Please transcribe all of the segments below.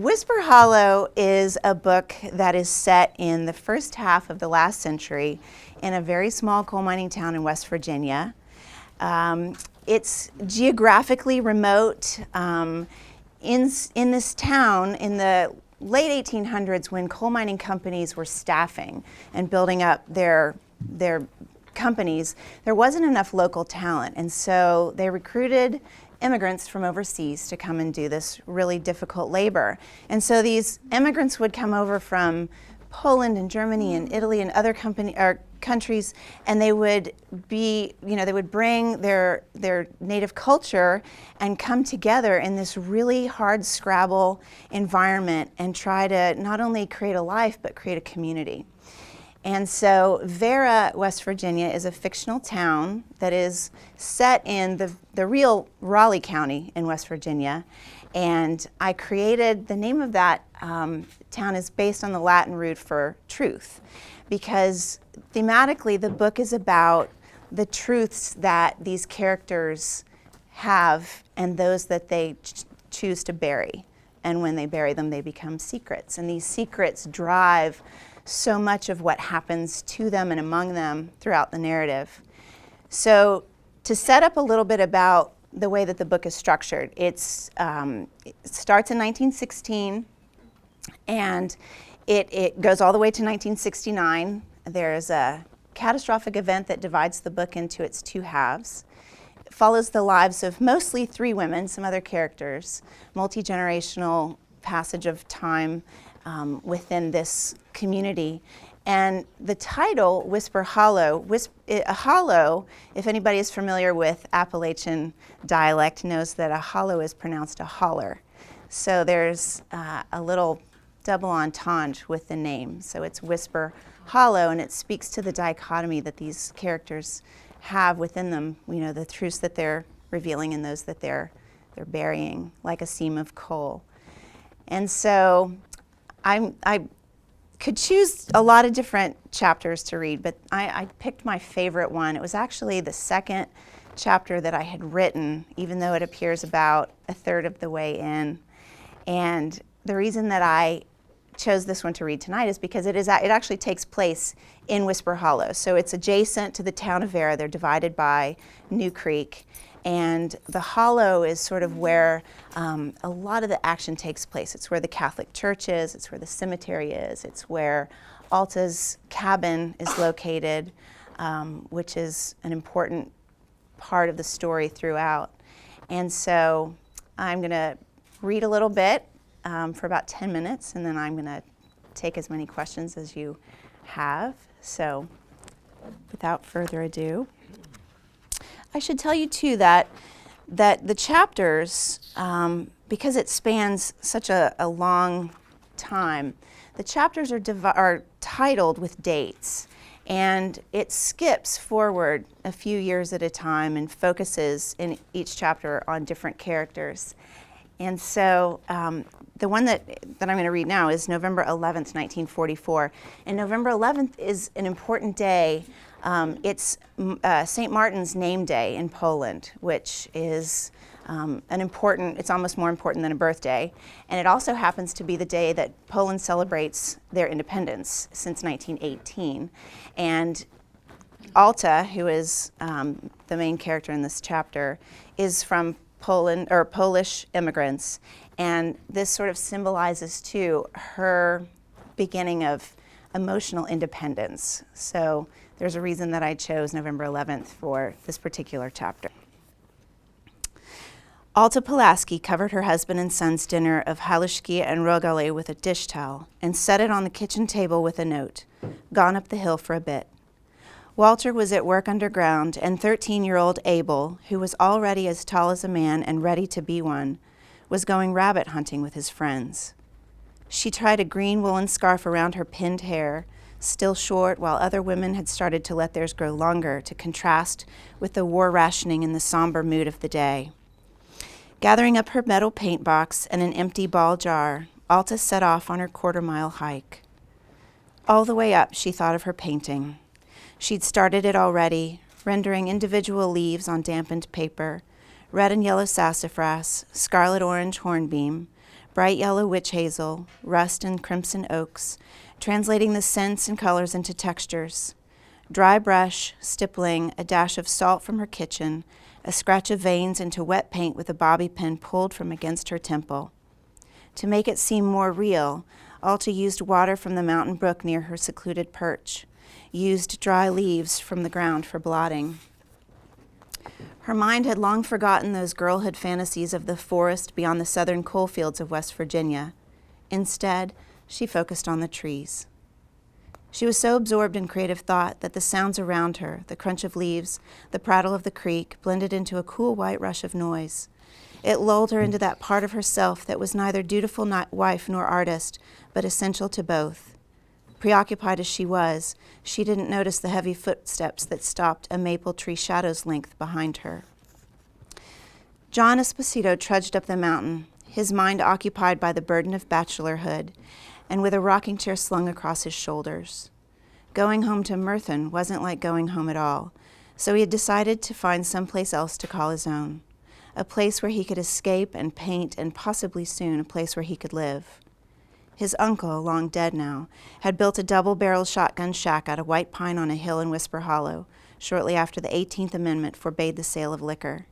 Whisper Hollow is a book that is set in the first half of the last century in a very small coal mining town in West Virginia. It's geographically remote. In this town, in the late 1800s, when coal mining companies were staffing and building up their companies, there wasn't enough local talent, and so they recruited immigrants from overseas to come and do this really difficult labor. And so these immigrants would come over from Poland and Germany and Italy and other countries, and they would they would bring their native culture and come together in this really hard scrabble environment and try to not only create a life but create a community. And so Vera, West Virginia, is a fictional town that is set in the real Raleigh County in West Virginia. And I created, the name of that town is based on the Latin root for truth, because thematically the book is about the truths that these characters have and those that they choose to bury. And when they bury them, they become secrets. And these secrets drive so much of what happens to them and among them throughout the narrative. So to set up a little bit about the way that the book is structured, it starts in 1916 and it goes all the way to 1969. There's a catastrophic event that divides the book into its two halves. It follows the lives of mostly three women, some other characters, multi-generational passage of time within this community. And the title, Whisper Hollow, a hollow, if anybody is familiar with Appalachian dialect, knows that a hollow is pronounced a holler. So there's a little double entendre with the name. So it's Whisper Hollow, and it speaks to the dichotomy that these characters have within them, the truths that they're revealing and those that they're burying, like a seam of coal. And so I could choose a lot of different chapters to read, but I picked my favorite one. It was actually the second chapter that I had written, even though it appears about a third of the way in. And the reason that I chose this one to read tonight is because it actually takes place in Whisper Hollow. So it's adjacent to the town of Vera. They're divided by New Creek. And the hollow is sort of where a lot of the action takes place. It's where the Catholic Church is, it's where the cemetery is, it's where Alta's cabin is located, which is an important part of the story throughout. And so I'm going to read a little bit for about 10 minutes, and then I'm going to take as many questions as you have. So without further ado, I should tell you too that the chapters, because it spans such a long time, the chapters are titled with dates, and it skips forward a few years at a time and focuses in each chapter on different characters. And so the one that I'm going to read now is November 11th, 1944. And November 11th is an important day. It's St. Martin's name day in Poland, which is it's almost more important than a birthday. And it also happens to be the day that Poland celebrates their independence since 1918. And Alta, who is the main character in this chapter, is from Poland, or Polish immigrants. And this sort of symbolizes too her beginning of emotional independence. So there's a reason that I chose November 11th for this particular chapter. Alta Pulaski covered her husband and son's dinner of halushki and rogali with a dish towel and set it on the kitchen table with a note, "Gone up the hill for a bit." Walter was at work underground, and 13-year-old Abel, who was already as tall as a man and ready to be one, was going rabbit hunting with his friends. She tied a green woolen scarf around her pinned hair, still short, while other women had started to let theirs grow longer to contrast with the war rationing and the somber mood of the day. Gathering up her metal paint box and an empty ball jar, Alta set off on her quarter-mile hike. All the way up, she thought of her painting. She'd started it already, rendering individual leaves on dampened paper, red and yellow sassafras, scarlet-orange hornbeam, bright yellow witch hazel, rust and crimson oaks, translating the scents and colors into textures. Dry brush, stippling, a dash of salt from her kitchen, a scratch of veins into wet paint with a bobby pin pulled from against her temple. To make it seem more real, Alta used water from the mountain brook near her secluded perch, used dry leaves from the ground for blotting. Her mind had long forgotten those girlhood fantasies of the forest beyond the southern coal fields of West Virginia. Instead, she focused on the trees. She was so absorbed in creative thought that the sounds around her, the crunch of leaves, the prattle of the creek, blended into a cool white rush of noise. It lulled her into that part of herself that was neither dutiful wife nor artist, but essential to both. Preoccupied as she was, she didn't notice the heavy footsteps that stopped a maple tree shadow's length behind her. John Esposito trudged up the mountain, his mind occupied by the burden of bachelorhood, and with a rocking chair slung across his shoulders. Going home to Merton wasn't like going home at all, so he had decided to find someplace else to call his own, a place where he could escape and paint, and possibly soon a place where he could live. His uncle, long dead now, had built a double-barreled shotgun shack out of white pine on a hill in Whisper Hollow, shortly after the 18th Amendment forbade the sale of liquor.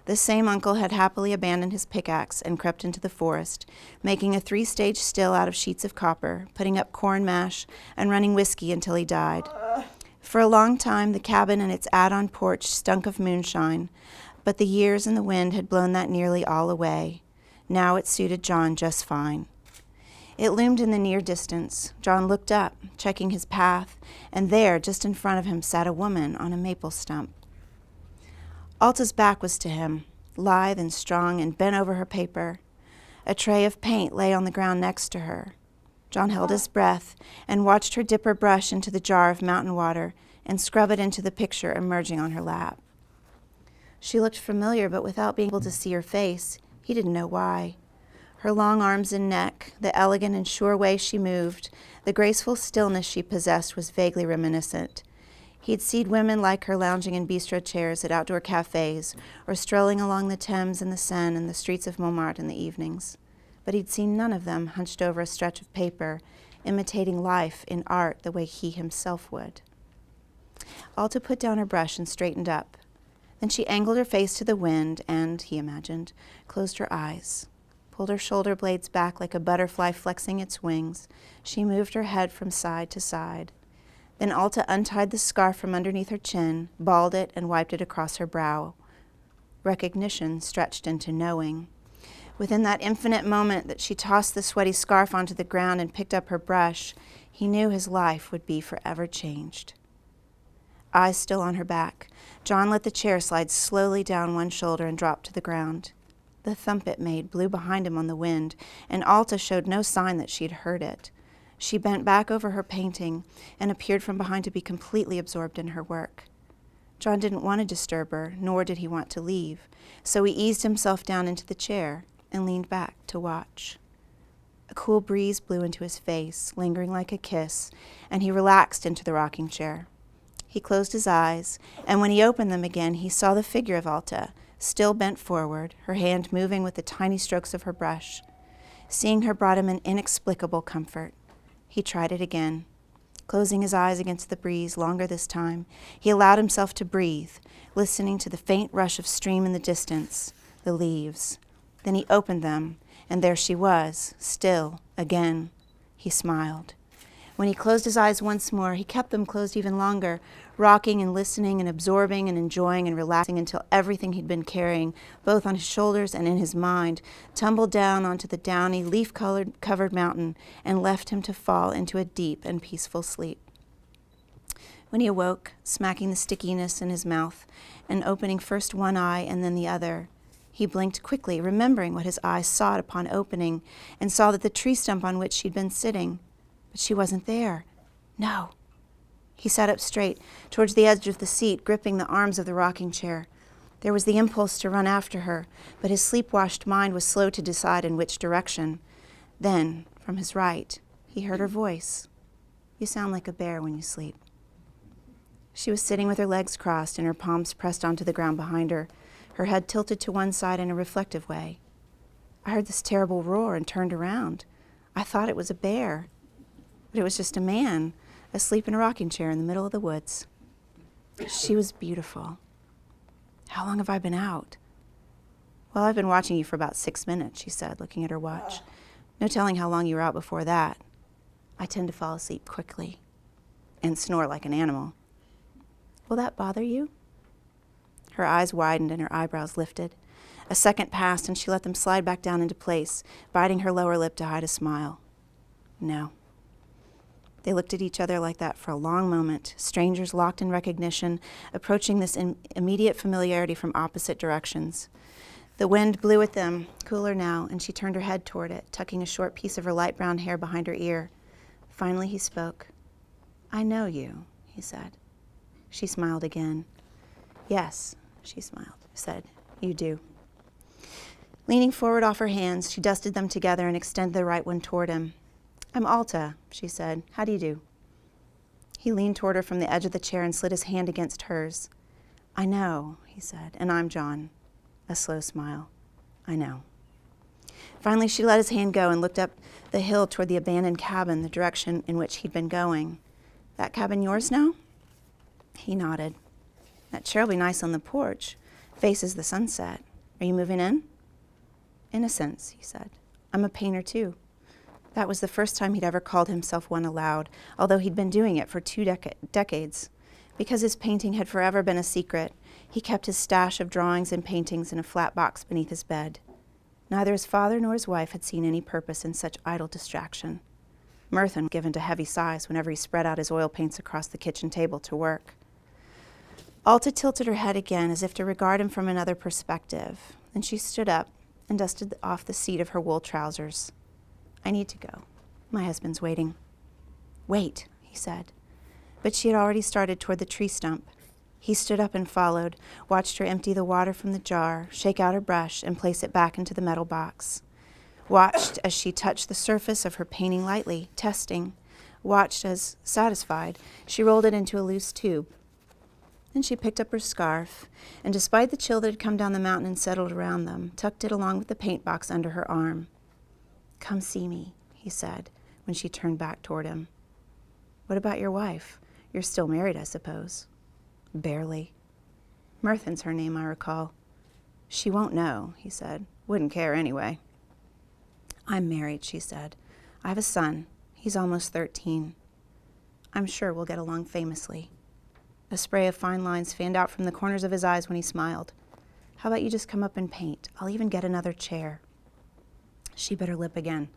This same uncle had happily abandoned his pickaxe and crept into the forest, making a 3-stage still out of sheets of copper, putting up corn mash, and running whiskey until he died. For a long time, the cabin and its add-on porch stunk of moonshine, but the years and the wind had blown that nearly all away. Now it suited John just fine. It loomed in the near distance. John looked up, checking his path, and there, just in front of him, sat a woman on a maple stump. Alta's back was to him, lithe and strong, and bent over her paper. A tray of paint lay on the ground next to her. John held his breath and watched her dip her brush into the jar of mountain water and scrub it into the picture emerging on her lap. She looked familiar, but without being able to see her face, he didn't know why. Her long arms and neck, the elegant and sure way she moved, the graceful stillness she possessed was vaguely reminiscent. He'd seen women like her lounging in bistro chairs at outdoor cafes or strolling along the Thames and the Seine and the streets of Montmartre in the evenings. But he'd seen none of them hunched over a stretch of paper, imitating life in art the way he himself would. Alta put down her brush and straightened up. Then she angled her face to the wind and, he imagined, closed her eyes. Pulled her shoulder blades back like a butterfly flexing its wings. She moved her head from side to side. Then Alta untied the scarf from underneath her chin, balled it, and wiped it across her brow. Recognition stretched into knowing. Within that infinite moment that she tossed the sweaty scarf onto the ground and picked up her brush, he knew his life would be forever changed. Eyes still on her back, John let the chair slide slowly down one shoulder and drop to the ground. The thump it made blew behind him on the wind, and Alta showed no sign that she'd heard it. She bent back over her painting and appeared from behind to be completely absorbed in her work. John didn't want to disturb her, nor did he want to leave, so he eased himself down into the chair and leaned back to watch. A cool breeze blew into his face, lingering like a kiss, and he relaxed into the rocking chair. He closed his eyes, and when he opened them again, he saw the figure of Alta, still bent forward, her hand moving with the tiny strokes of her brush. Seeing her brought him an inexplicable comfort. He tried it again. Closing his eyes against the breeze longer this time, he allowed himself to breathe, listening to the faint rush of stream in the distance, the leaves. Then he opened them, and there she was, still, again. He smiled. When he closed his eyes once more, he kept them closed even longer, rocking and listening and absorbing and enjoying and relaxing until everything he'd been carrying, both on his shoulders and in his mind, tumbled down onto the downy, leaf-covered mountain and left him to fall into a deep and peaceful sleep. When he awoke, smacking the stickiness in his mouth and opening first one eye and then the other, he blinked quickly, remembering what his eyes sought upon opening, and saw that the tree stump on which she'd been sitting. But she wasn't there. No. He sat up straight, towards the edge of the seat, gripping the arms of the rocking chair. There was the impulse to run after her, but his sleep-washed mind was slow to decide in which direction. Then, from his right, he heard her voice. "You sound like a bear when you sleep." She was sitting with her legs crossed and her palms pressed onto the ground behind her, her head tilted to one side in a reflective way. I heard this terrible roar and turned around. I thought it was a bear, but it was just a man asleep in a rocking chair in the middle of the woods. She was beautiful. How long have I been out? Well, I've been watching you for about 6 minutes, she said, looking at her watch. No telling how long you were out before that. I tend to fall asleep quickly and snore like an animal. Will that bother you? Her eyes widened and her eyebrows lifted. A second passed and she let them slide back down into place, biting her lower lip to hide a smile. No. They looked at each other like that for a long moment, strangers locked in recognition, approaching this immediate familiarity from opposite directions. The wind blew at them, cooler now, and she turned her head toward it, tucking a short piece of her light brown hair behind her ear. Finally he spoke. I know you, he said. She smiled again. Yes, she said, you do. Leaning forward off her hands, she dusted them together and extended the right one toward him. I'm Alta, she said. How do you do? He leaned toward her from the edge of the chair and slid his hand against hers. I know, he said, and I'm John. A slow smile. I know. Finally, she let his hand go and looked up the hill toward the abandoned cabin, the direction in which he'd been going. That cabin yours now? He nodded. That chair will be nice on the porch. Faces the sunset. Are you moving in? In a sense, he said. I'm a painter, too. That was the first time he'd ever called himself one aloud, although he'd been doing it for 2 decades. Because his painting had forever been a secret, he kept his stash of drawings and paintings in a flat box beneath his bed. Neither his father nor his wife had seen any purpose in such idle distraction. Merthin was given to heavy sighs whenever he spread out his oil paints across the kitchen table to work. Alta tilted her head again as if to regard him from another perspective. Then she stood up and dusted off the seat of her wool trousers. I need to go. My husband's waiting. Wait, he said. But she had already started toward the tree stump. He stood up and followed, watched her empty the water from the jar, shake out her brush, and place it back into the metal box. Watched as she touched the surface of her painting lightly, testing. Watched as, satisfied, she rolled it into a loose tube. Then she picked up her scarf, and despite the chill that had come down the mountain and settled around them, tucked it along with the paint box under her arm. Come see me, he said, when she turned back toward him. What about your wife? You're still married, I suppose. Barely. Merthin's her name, I recall. She won't know, he said. Wouldn't care anyway. I'm married, she said. I have a son. He's almost 13. I'm sure we'll get along famously. A spray of fine lines fanned out from the corners of his eyes when he smiled. How about you just come up and paint? I'll even get another chair. She bit her lip again.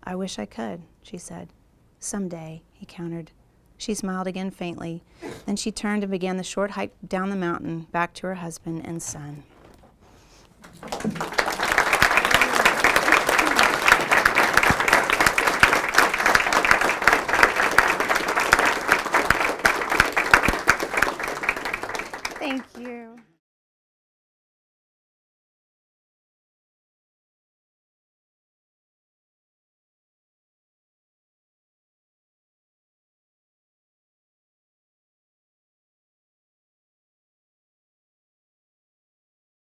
I wish I could, she said. Someday, he countered. She smiled again faintly. Then she turned and began the short hike down the mountain back to her husband and son. Thank you.